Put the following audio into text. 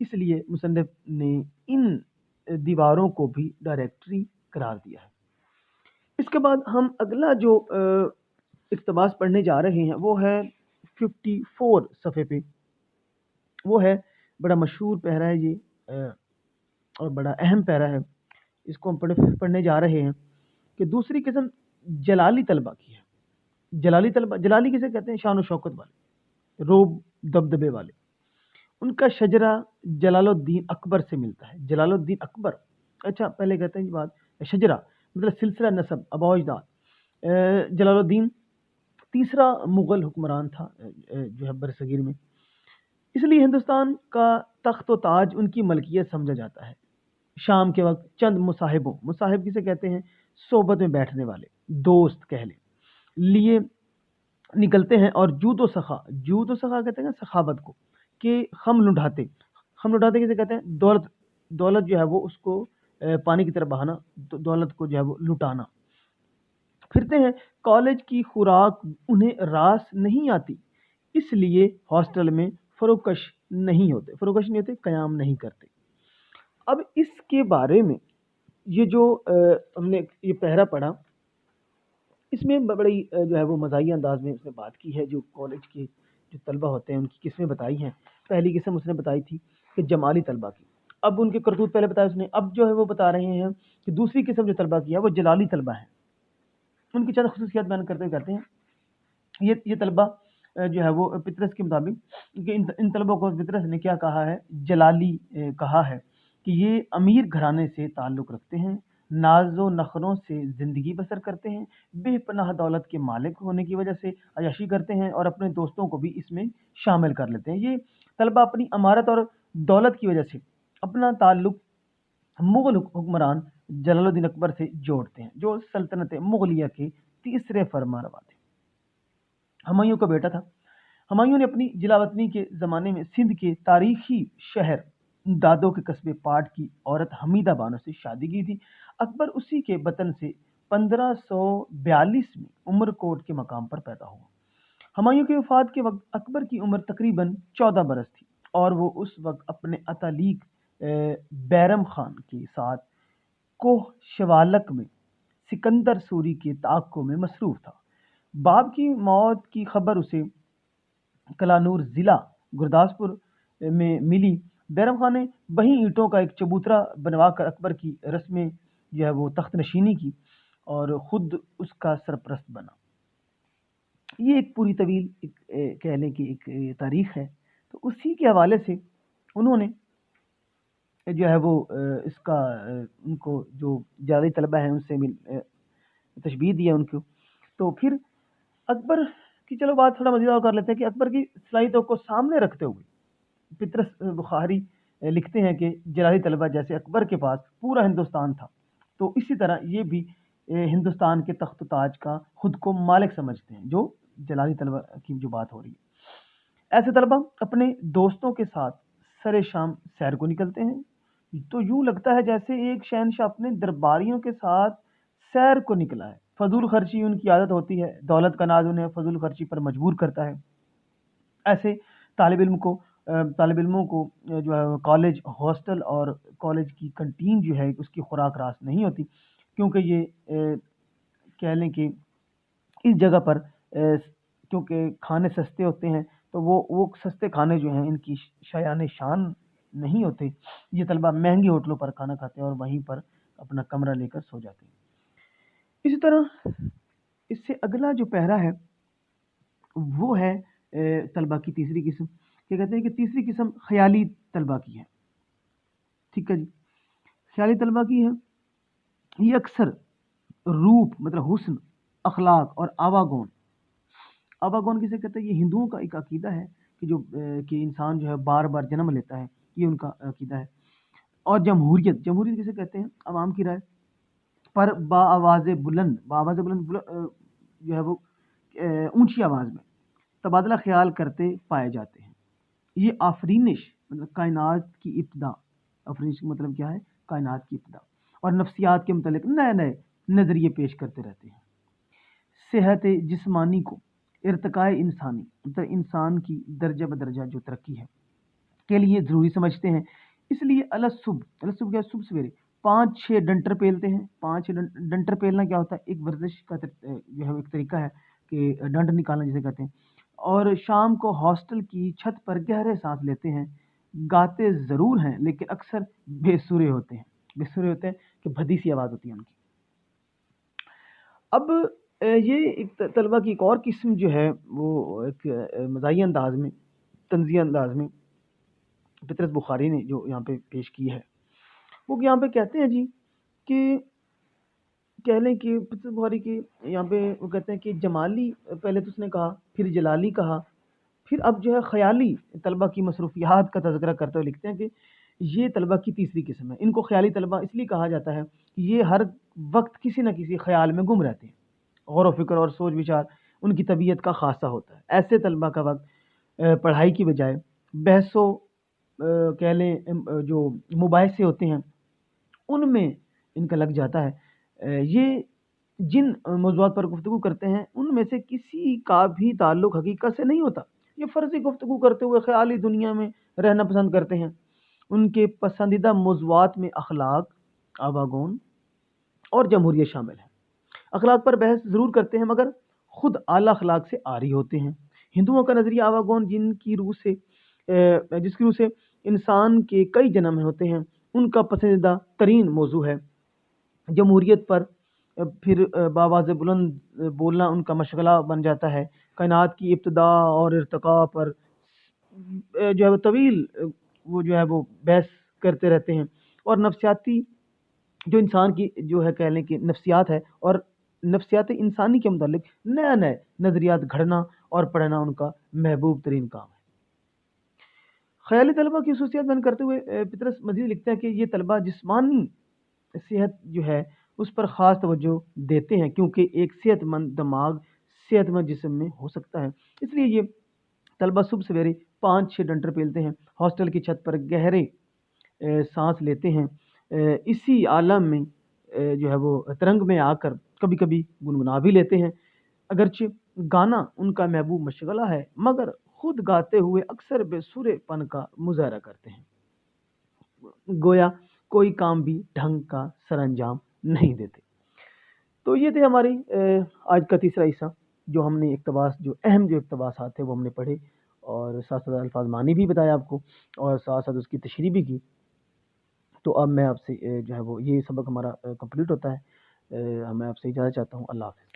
اس لیے مصنف نے ان دیواروں کو بھی ڈائریکٹری قرار دیا ہے۔ اس کے بعد ہم اگلا جو اقتباس پڑھنے جا رہے ہیں وہ ہے 54 صفحے پہ، وہ ہے بڑا مشہور پیرا ہے یہ اور بڑا اہم پیرا ہے، اس کو ہم پڑھنے جا رہے ہیں کہ دوسری قسم جلالی طلبہ کی ہے۔ جلالی طلبہ، جلالی کسے کہتے ہیں؟ شان و شوکت والے، روب دبدبے والے۔ ان کا شجرہ جلال الدین اکبر سے ملتا ہے۔ جلال الدین اکبر، اچھا پہلے کہتے ہیں یہ بات، شجرہ مطلب سلسلہ نسب، آباء و اجداد۔ جلال الدین تیسرا مغل حکمران تھا جو ہے برصغیر میں، اس لیے ہندوستان کا تخت و تاج ان کی ملکیت سمجھا جاتا ہے۔ شام کے وقت چند مصاحب کسے کہتے ہیں؟ صحبت میں بیٹھنے والے، دوست کہہ لیں، لیے نکلتے ہیں اور جود و سخا کہتے ہیں سخاوت کو، کہ خم لنڈھاتے کسے کہتے ہیں؟ دولت جو ہے وہ اس کو پانی کی طرح بہانا، دولت کو جو ہے وہ لٹانا۔ پھرتے ہیں، کالج کی خوراک انہیں راس نہیں آتی، اس لیے ہاسٹل میں فروکش نہیں ہوتے، قیام نہیں کرتے۔ اب اس کے بارے میں یہ جو ہم نے یہ پہرا پڑھا، اس میں بڑی جو ہے وہ مزاحیہ انداز میں اس نے بات کی ہے، جو کالج کے جو طلبہ ہوتے ہیں ان کی قسمیں بتائی ہیں۔ پہلی قسم اس نے بتائی تھی کہ جمالی طلبہ کی، اب ان کے کرتوت پہلے بتایا اس نے، اب جو ہے وہ بتا رہے ہیں کہ دوسری قسم جو طلبہ کی ہے وہ جلالی طلبہ ہیں۔ ان کی چند خصوصیات بیان کرتے ہوئے کہتے ہیں یہ طلبہ جو ہے وہ پطرس کے مطابق کہ ان طلبوں کو پطرس نے کیا کہا ہے؟ جلالی کہا ہے کہ یہ امیر گھرانے سے تعلق رکھتے ہیں، ناز و نخروں سے زندگی بسر کرتے ہیں، بے پناہ دولت کے مالک ہونے کی وجہ سے عیاشی کرتے ہیں اور اپنے دوستوں کو بھی اس میں شامل کر لیتے ہیں۔ یہ طلبہ اپنی امارت اور دولت کی وجہ سے اپنا تعلق مغل حکمران جلال الدین اکبر سے جوڑتے ہیں، جو سلطنت مغلیہ کے تیسرے فرما روا تھے۔ ہمایوں کا بیٹا تھا۔ ہمایوں نے اپنی جلاوطنی کے زمانے میں سندھ کے تاریخی شہر دادو کے قصبے پاٹ کی عورت حمیدہ بانو سے شادی کی تھی۔ اکبر اسی کے وطن سے 1542 میں عمر کوٹ کے مقام پر پیدا ہوا۔ ہمایوں کی وفات کے وقت اکبر کی عمر تقریباً 14 برس تھی اور وہ اس وقت اپنے اتالیق بیرم خان کے ساتھ کوہ شوالک میں سکندر سوری کے تعاقب میں مصروف تھا۔ باپ کی موت کی خبر اسے کلانور ضلع گرداسپور میں ملی۔ بیرم خان نے وہیں اینٹوں کا ایک چبوترا بنوا کر اکبر کی رسمیں جو ہے وہ تخت نشینی کی اور خود اس کا سرپرست بنا۔ یہ ایک پوری طویل کہہ لیں کہ ایک تاریخ ہے، تو اسی کے حوالے سے انہوں نے جو ہے وہ اس کا ان کو جو جاوی طلبہ ہیں ان سے تشبیہ دیا ان کو۔ تو پھر اکبر کی چلو بات تھوڑا مزید اور کر لیتے ہیں کہ اکبر کی صلاحیتوں کو سامنے رکھتے ہوئے پطرس بخاری لکھتے ہیں کہ جلالی طلبہ جیسے اکبر کے پاس پورا ہندوستان تھا، تو اسی طرح یہ بھی ہندوستان کے تخت و تاج کا خود کو مالک سمجھتے ہیں، جو جلالی طلبہ کی جو بات ہو رہی ہے۔ ایسے طلبہ اپنے دوستوں کے ساتھ سر شام سیر کو نکلتے ہیں، تو یوں لگتا ہے جیسے ایک شہنشاہ اپنے درباریوں کے ساتھ سیر کو نکلا ہے۔ فضول خرچی ان کی عادت ہوتی ہے، دولت کا ناز انہیں فضول خرچی پر مجبور کرتا ہے۔ ایسے طالب علموں کو جو ہے کالج ہاسٹل اور کالج کی کنٹین جو ہے اس کی خوراک راس نہیں ہوتی، کیونکہ یہ کہہ لیں کہ اس جگہ پر کیونکہ کھانے سستے ہوتے ہیں، تو وہ سستے کھانے جو ہیں ان کی شایان شان نہیں ہوتے۔ یہ طلبہ مہنگی ہوٹلوں پر کھانا کھاتے ہیں اور وہیں پر اپنا کمرہ لے کر سو جاتے ہیں۔ اسی طرح اس سے اگلا جو پہرا ہے وہ ہے طلبہ کی تیسری قسم، کیا کہتے ہیں کہ تیسری قسم خیالی طلبہ کی ہے۔ ٹھیک ہے جی، خیالی طلبہ کی ہے۔ یہ اکثر روپ مطلب حسن، اخلاق اور آواگون کسے کہتے ہیں؟ یہ ہندوؤں کا ایک عقیدہ ہے کہ انسان جو ہے بار بار جنم لیتا ہے، یہ ان کا عقیدہ ہے۔ اور جمہوریت کسے کہتے ہیں؟ عوام کی رائے پر بآواز بلند جو ہے وہ اونچی آواز میں تبادلہ خیال کرتے پائے جاتے ہیں۔ یہ آفرینش مطلب کائنات کی ابتدا، آفرینش کا مطلب کیا ہے؟ کائنات کی ابتدا، اور نفسیات کے متعلق نئے نظریے پیش کرتے رہتے ہیں۔ صحت جسمانی کو ارتقاء انسانی مطلب انسان کی درجہ بدرجہ جو ترقی ہے کے لیے ضروری سمجھتے ہیں، اس لیے الصبح کیا صبح سویرے 5-6 ڈنٹر پیلتے ہیں۔ 5 ڈنٹر پیلنا کیا ہوتا ہے؟ ایک ورزش کا جو ہے ایک طریقہ ہے کہ ڈنڈ نکالنا جسے کہتے ہیں، اور شام کو ہاسٹل کی چھت پر گہرے سانس لیتے ہیں۔ گاتے ضرور ہیں لیکن اکثر بے سرے ہوتے ہیں، کہ بھدی سی آواز ہوتی ہے ان کی۔ اب یہ ایک طلبہ کی ایک اور قسم جو ہے وہ ایک مزاحیہ انداز میں، طنزیہ انداز میں پطرس بخاری نے جو یہاں پہ پیش کی ہے، وہ یہاں پہ کہتے ہیں جی کہ کہہ لیں کہ پطرس بخاری کی یہاں پہ وہ کہتے ہیں کہ جمالی، پہلے تو اس نے کہا، پھر جلالی کہا، پھر اب جو ہے خیالی طلبہ کی مصروفیات کا تذکرہ کرتے ہوئے لکھتے ہیں کہ یہ طلبہ کی تیسری قسم ہے۔ ان کو خیالی طلبہ اس لیے کہا جاتا ہے کہ یہ ہر وقت کسی نہ کسی خیال میں گم رہتے ہیں، غور و فکر اور سوچ وچار ان کی طبیعت کا خاصہ ہوتا ہے۔ ایسے طلبہ کا وقت پڑھائی کی بجائے بحث و کہہ لیں جو مباحثے ہوتے ہیں ان میں ان کا لگ جاتا ہے۔ یہ جن موضوعات پر گفتگو کرتے ہیں ان میں سے کسی کا بھی تعلق حقیقت سے نہیں ہوتا، یہ فرضی گفتگو کرتے ہوئے خیالی دنیا میں رہنا پسند کرتے ہیں۔ ان کے پسندیدہ موضوعات میں اخلاق، آواگون اور جمہوریت شامل ہیں۔ اخلاق پر بحث ضرور کرتے ہیں مگر خود اعلیٰ اخلاق سے عاری ہوتے ہیں۔ ہندوؤں کا نظریہ آواگون جس کی روح سے انسان کے کئی جنم ہوتے ہیں، ان کا پسندیدہ ترین موضوع ہے۔ جمہوریت پر پھر بآواز بلند بولنا ان کا مشغلہ بن جاتا ہے۔ کائنات کی ابتدا اور ارتقاء پر جو ہے وہ طویل وہ جو ہے وہ بحث کرتے رہتے ہیں، اور نفسیاتی جو انسان کی جو ہے کہہ لیں کہ نفسیات ہے اور نفسیات انسانی کے متعلق نئے نظریات گھڑنا اور پڑھنا ان کا محبوب ترین کام ہے۔ خیالی طلبہ کی خصوصیات بیان کرتے ہوئے پطرس مزید لکھتے ہیں کہ یہ طلبہ جسمانی صحت جو ہے اس پر خاص توجہ دیتے ہیں، کیونکہ ایک صحت مند دماغ صحت مند جسم میں ہو سکتا ہے۔ اس لیے یہ طلبہ صبح سویرے 5-6 ڈنٹر پیلتے ہیں، ہاسٹل کی چھت پر گہرے سانس لیتے ہیں، اسی عالم میں جو ہے وہ ترنگ میں آ کر کبھی کبھی گنگنا بھی لیتے ہیں۔ اگرچہ گانا ان کا محبوب مشغلہ ہے مگر خود گاتے ہوئے اکثر بے سرے پن کا مظاہرہ کرتے ہیں، گویا کوئی کام بھی ڈھنگ کا سر انجام نہیں دیتے۔ تو یہ تھے ہماری آج کا تیسرا حصہ، جو ہم نے اقتباس جو اہم جو اقتباسات تھے وہ ہم نے پڑھے، اور ساتھ ساتھ الفاظ معنی بھی بتایا آپ کو، اور ساتھ ساتھ اس کی تشریح بھی کی۔ تو اب میں آپ سے جو ہے وہ یہ سبق ہمارا کمپلیٹ ہوتا ہے، میں آپ سے اجازت چاہتا ہوں۔ اللہ حافظ۔